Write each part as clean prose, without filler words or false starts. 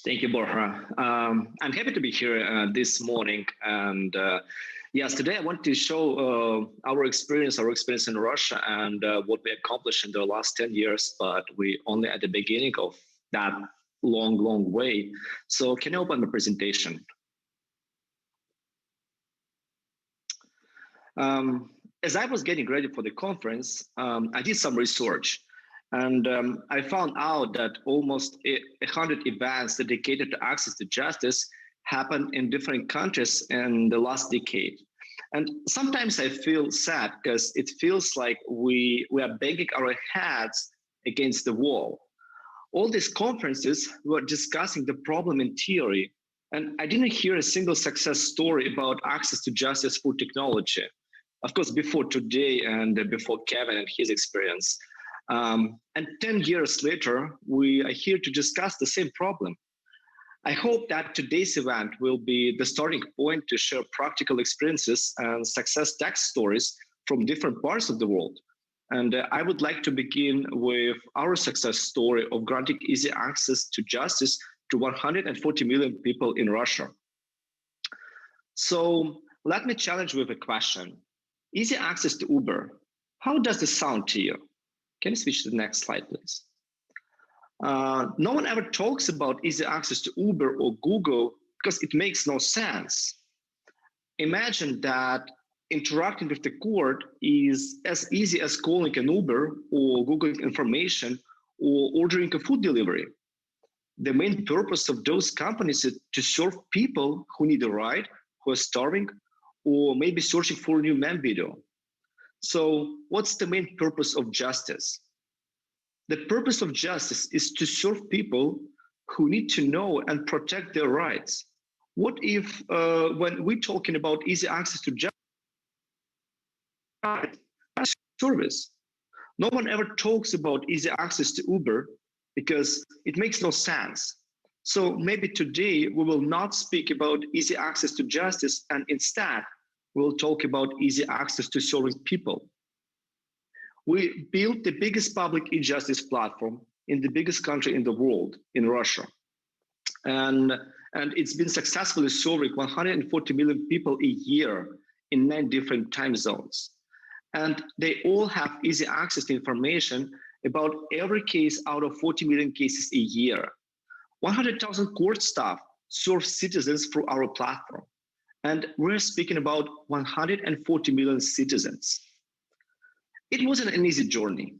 Thank you, Borja. I'm happy to be here this morning. And yes, today I want to show our experience in Russia and what we accomplished in the last 10 years, but we only at the beginning of that long way. So can you open the presentation? As I was getting ready for the conference, I did some research. And I found out that almost 100 events dedicated to access to justice happened in different countries in the last decade. And sometimes I feel sad because it feels like we are banging our heads against the wall. All these conferences were discussing the problem in theory, and I didn't hear a single success story about access to justice through technology. Of course, before today and before Kevin and his experience. And 10 years later, we are here to discuss the same problem. I hope that today's event will be the starting point to share practical experiences and success stories from different parts of the world. And I would like to begin with our success story of granting easy access to justice to 140 million people in Russia. So let me challenge with a question. Easy access to Uber, how does this sound to you? Can you switch to the next slide, please? No one ever talks about easy access to Uber or Google because it makes no sense. Imagine that interacting with the court is as easy as calling an Uber or Googling information or ordering a food delivery. The main purpose of those companies is to serve people who need a ride, who are starving, or maybe searching for a new meme video. So what's the main purpose of justice? The purpose of justice is to serve people who need to know and protect their rights. What if when we're talking about easy access to justice, service? No one ever talks about easy access to Uber because it makes no sense. So maybe today we will not speak about easy access to justice, and instead we'll talk about easy access to serving people. We built the biggest public e-justice platform in the biggest country in the world, in Russia. And it's been successfully serving 140 million people a year in 9 different time zones. And they all have easy access to information about every case out of 40 million cases a year. 100,000 court staff serve citizens through our platform. And we're speaking about 140 million citizens. It wasn't an easy journey.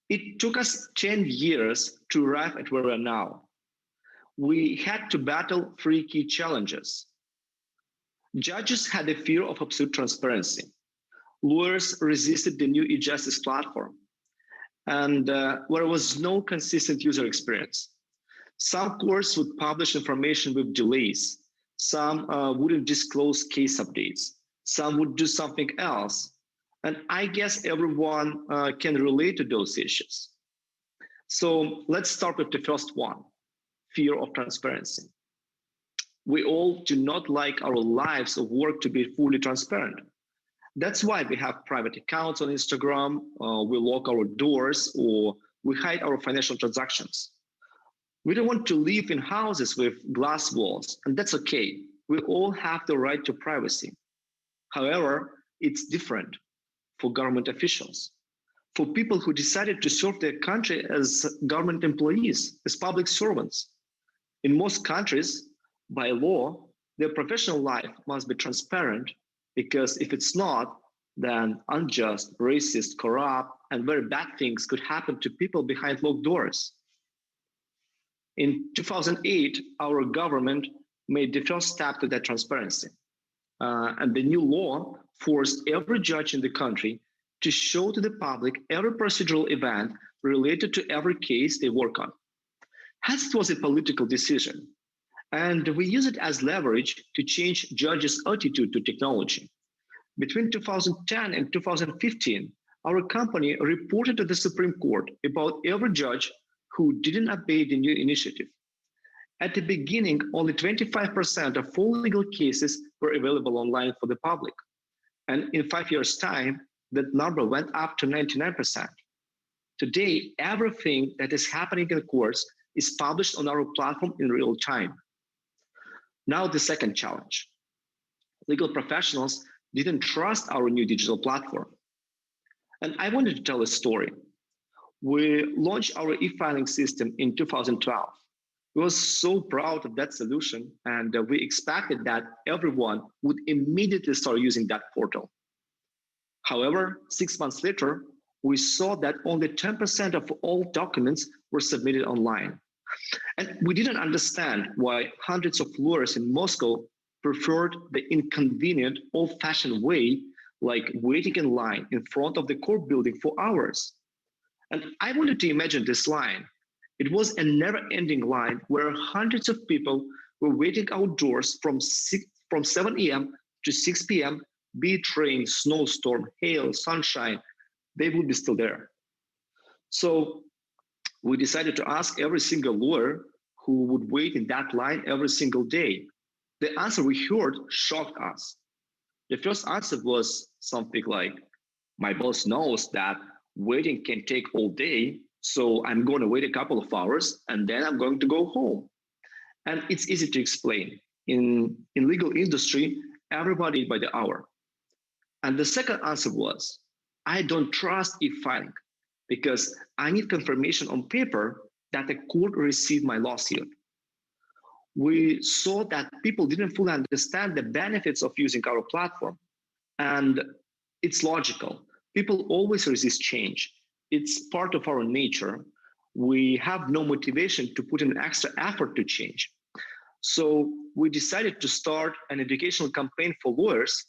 It took us 10 years to arrive at where we are now. We had to battle 3 key challenges. Judges had a fear of absolute transparency. Lawyers resisted the new e-justice platform, and there was no consistent user experience. Some courts would publish information with delays. Some wouldn't disclose case updates. Some would do something else. And I guess everyone can relate to those issues. So let's start with the first one, fear of transparency. We all do not like our lives of work to be fully transparent. That's why we have private accounts on Instagram, we lock our doors, or we hide our financial transactions. We don't want to live in houses with glass walls, and that's okay. We all have the right to privacy. However, it's different for government officials, for people who decided to serve their country as government employees, as public servants. In most countries, by law, their professional life must be transparent, because if it's not, then unjust, racist, corrupt, and very bad things could happen to people behind locked doors. In 2008, our government made the first step to that transparency. And the new law forced every judge in the country to show to the public every procedural event related to every case they work on. Hence, it was a political decision. And we use it as leverage to change judges' attitude to technology. Between 2010 and 2015, our company reported to the Supreme Court about every judge who didn't obey the new initiative. At the beginning, only 25% of all legal cases were available online for the public. And in 5 years' time, that number went up to 99%. Today, everything that is happening in courts is published on our platform in real time. Now the second challenge. Legal professionals didn't trust our new digital platform. And I wanted to tell a story. We launched our e-filing system in 2012. We were so proud of that solution, and we expected that everyone would immediately start using that portal. However, 6 months later, we saw that only 10% of all documents were submitted online. And we didn't understand why hundreds of lawyers in Moscow preferred the inconvenient, old-fashioned way, like waiting in line in front of the court building for hours. And I wanted to imagine this line. It was a never-ending line where hundreds of people were waiting outdoors from 7 a.m. to 6 p.m., be it rain, snowstorm, hail, sunshine, they would be still there. So we decided to ask every single lawyer who would wait in that line every single day. The answer we heard shocked us. The first answer was something like, my boss knows that waiting can take all day, so I'm going to wait a couple of hours and then I'm going to go home. And it's easy to explain. In legal industry, everybody by the hour. And the second answer was, I don't trust e-filing because I need confirmation on paper that the court received my lawsuit. We saw that people didn't fully understand the benefits of using our platform. And it's logical. People always resist change. It's part of our nature. We have no motivation to put in extra effort to change. So we decided to start an educational campaign for lawyers.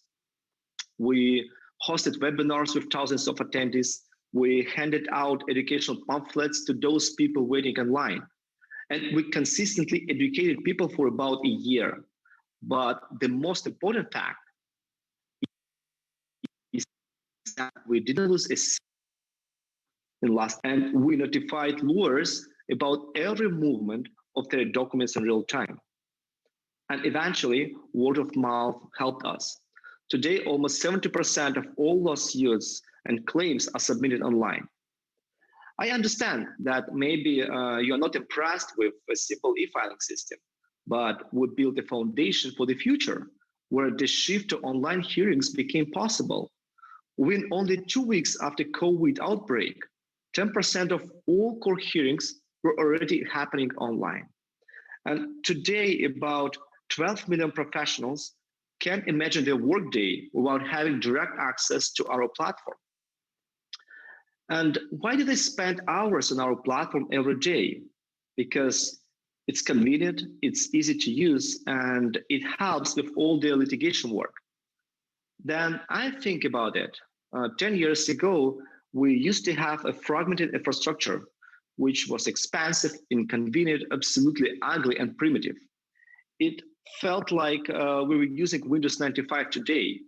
We hosted webinars with thousands of attendees. We handed out educational pamphlets to those people waiting in line. And we consistently educated people for about a year. But the most important fact is that we didn't lose a in last, and we notified lawyers about every movement of their documents in real time. And eventually, word of mouth helped us. Today, almost 70% of all lawsuits and claims are submitted online. I understand that maybe you're not impressed with a simple e-filing system, but we built a foundation for the future where the shift to online hearings became possible. Within only 2 weeks after COVID outbreak, 10% of all court hearings were already happening online. And today, about 12 million professionals can't imagine their workday without having direct access to our platform. And why do they spend hours on our platform every day? Because it's convenient, it's easy to use, and it helps with all their litigation work. Then I think about it. 10 years ago, we used to have a fragmented infrastructure, which was expensive, inconvenient, absolutely ugly, and primitive. It felt like we were using Windows 95 today.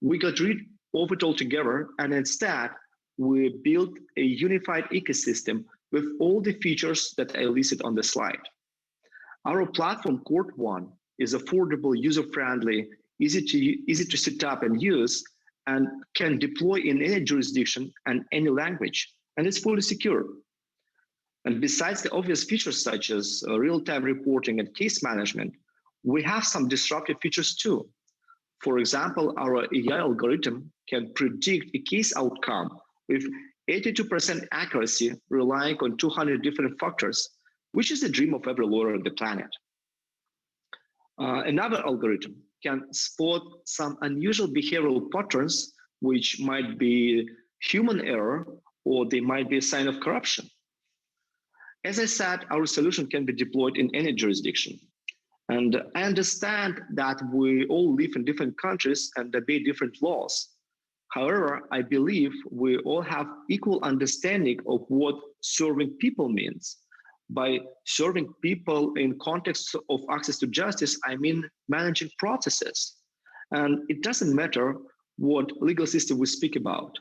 We got rid of it altogether, and instead, we built a unified ecosystem with all the features that I listed on the slide. Our platform, Court.one, is affordable, user-friendly, easy to set up and use, and can deploy in any jurisdiction and any language, and it's fully secure. And besides the obvious features such as real-time reporting and case management, we have some disruptive features too. For example, our AI algorithm can predict a case outcome with 82% accuracy, relying on 200 different factors, which is the dream of every lawyer on the planet. Another algorithm can spot some unusual behavioral patterns, which might be human error, or they might be a sign of corruption. As I said, our solution can be deployed in any jurisdiction. And I understand that we all live in different countries and obey different laws. However, I believe we all have equal understanding of what serving people means. By serving people in context of access to justice, I mean managing processes. And it doesn't matter what legal system we speak about,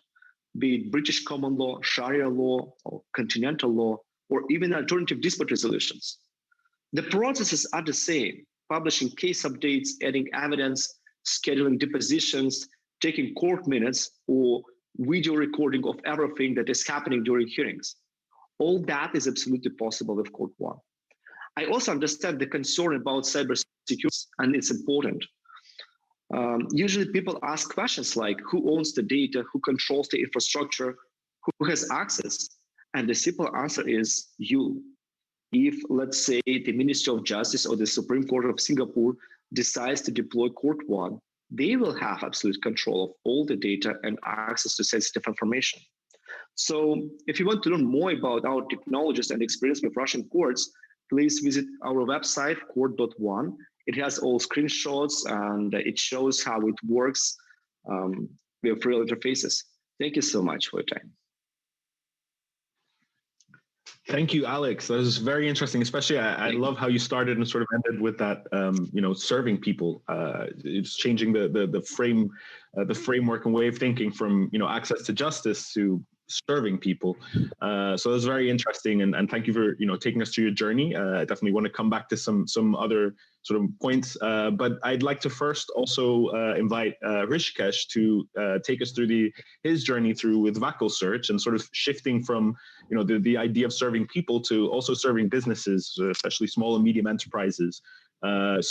be it British common law, Sharia law, or continental law, or even alternative dispute resolutions. The processes are the same: publishing case updates, adding evidence, scheduling depositions, taking court minutes, or video recording of everything that is happening during hearings. All that is absolutely possible with Court.one. I also understand the concern about cybersecurity, and it's important. Usually people ask questions like who owns the data, who controls the infrastructure, who has access? And the simple answer is you. If, let's say, the Ministry of Justice or the Supreme Court of Singapore decides to deploy Court.one, they will have absolute control of all the data and access to sensitive information. So if you want to learn more about our technologies and experience with Russian courts, please visit our website, Court.one. It has all screenshots and it shows how it works with real interfaces. Thank you so much for your time. Thank you, Alex. That was very interesting. Especially, I love how you started and sort of ended with that. Serving people. It's changing the framework and way of thinking from access to justice to serving people. So it was very interesting, and thank you for taking us through your journey. I definitely want to come back to some other sort of points, but I'd like to first also invite Rishikesh to take us through his journey through with Vacal Search and sort of shifting from the idea of serving people to also serving businesses, especially small and medium enterprises. So